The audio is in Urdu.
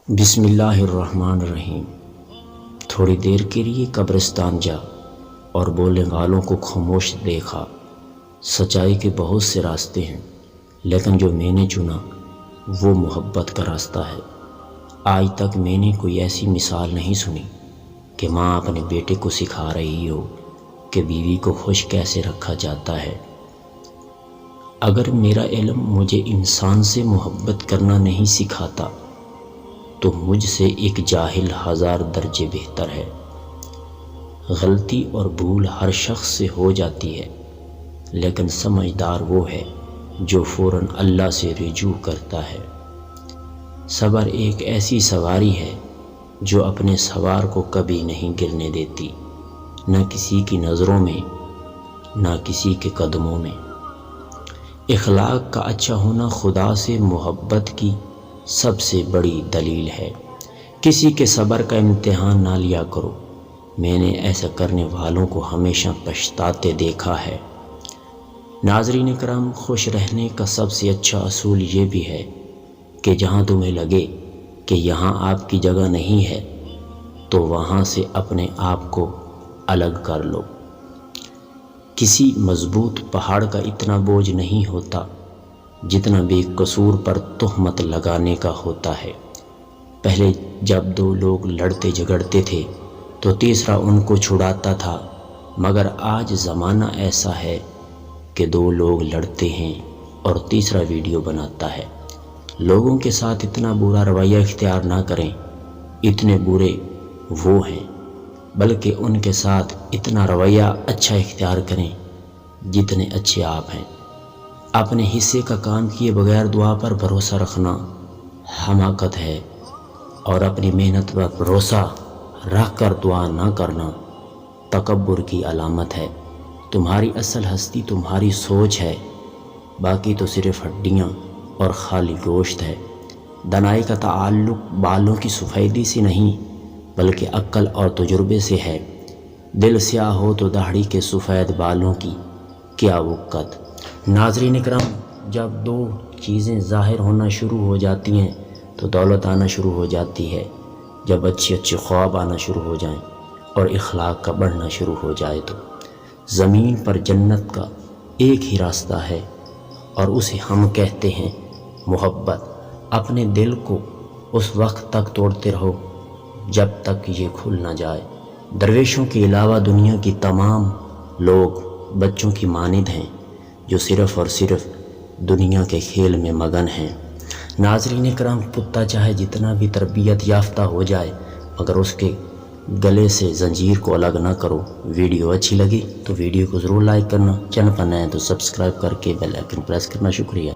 بسم اللہ الرحمن الرحیم۔ تھوڑی دیر کے لیے قبرستان جا اور بولنے والوں کو خاموش دیکھا۔ سچائی کے بہت سے راستے ہیں، لیکن جو میں نے چنا وہ محبت کا راستہ ہے۔ آج تک میں نے کوئی ایسی مثال نہیں سنی کہ ماں اپنے بیٹے کو سکھا رہی ہو کہ بیوی کو خوش کیسے رکھا جاتا ہے۔ اگر میرا علم مجھے انسان سے محبت کرنا نہیں سکھاتا تو مجھ سے ایک جاہل 1000 درجے بہتر ہے۔ غلطی اور بھول ہر شخص سے ہو جاتی ہے، لیکن سمجھدار وہ ہے جو فوراً اللہ سے رجوع کرتا ہے۔ صبر ایک ایسی سواری ہے جو اپنے سوار کو کبھی نہیں گرنے دیتی، نہ کسی کی نظروں میں نہ کسی کے قدموں میں۔ اخلاق کا اچھا ہونا خدا سے محبت کی سب سے بڑی دلیل ہے۔ کسی کے صبر کا امتحان نہ لیا کرو، میں نے ایسا کرنے والوں کو ہمیشہ پچھتاتے دیکھا ہے۔ ناظرین کرام، خوش رہنے کا سب سے اچھا اصول یہ بھی ہے کہ جہاں تمہیں لگے کہ یہاں آپ کی جگہ نہیں ہے تو وہاں سے اپنے آپ کو الگ کر لو۔ کسی مضبوط پہاڑ کا اتنا بوجھ نہیں ہوتا جتنا بے قصور پر تہمت لگانے کا ہوتا ہے۔ پہلے جب 2 لوگ لڑتے جھگڑتے تھے تو تیسرا ان کو چھڑاتا تھا، مگر آج زمانہ ایسا ہے کہ 2 لوگ لڑتے ہیں اور تیسرا ویڈیو بناتا ہے۔ لوگوں کے ساتھ اتنا برا رویہ اختیار نہ کریں، اتنے برے وہ ہیں، بلکہ ان کے ساتھ اتنا رویہ اچھا اختیار کریں جتنے اچھے آپ ہیں۔ اپنے حصے کا کام کیے بغیر دعا پر بھروسہ رکھنا حماقت ہے، اور اپنی محنت پر بھروسہ رکھ کر دعا نہ کرنا تکبر کی علامت ہے۔ تمہاری اصل ہستی تمہاری سوچ ہے، باقی تو صرف ہڈیاں اور خالی گوشت ہے۔ دانائی کا تعلق بالوں کی سفیدی سے نہیں بلکہ عقل اور تجربے سے ہے۔ دل سیاہ ہو تو داڑھی کے سفید بالوں کی کیا وقت۔ ناظرین کرام، جب 2 چیزیں ظاہر ہونا شروع ہو جاتی ہیں تو دولت آنا شروع ہو جاتی ہے۔ جب اچھے خواب آنا شروع ہو جائیں اور اخلاق کا بڑھنا شروع ہو جائے تو زمین پر جنت کا ایک ہی راستہ ہے، اور اسے ہم کہتے ہیں محبت۔ اپنے دل کو اس وقت تک توڑتے رہو جب تک یہ کھل نہ جائے۔ درویشوں کے علاوہ دنیا کی تمام لوگ بچوں کی مانند ہیں جو صرف اور صرف دنیا کے کھیل میں مگن ہیں۔ ناظرین کرام، کتا چاہے جتنا بھی تربیت یافتہ ہو جائے مگر اس کے گلے سے زنجیر کو الگ نہ کرو۔ ویڈیو اچھی لگی تو ویڈیو کو ضرور لائک کرنا، چینل پر نئے ہیں تو سبسکرائب کر کے بیل آئیکن پریس کرنا۔ شکریہ۔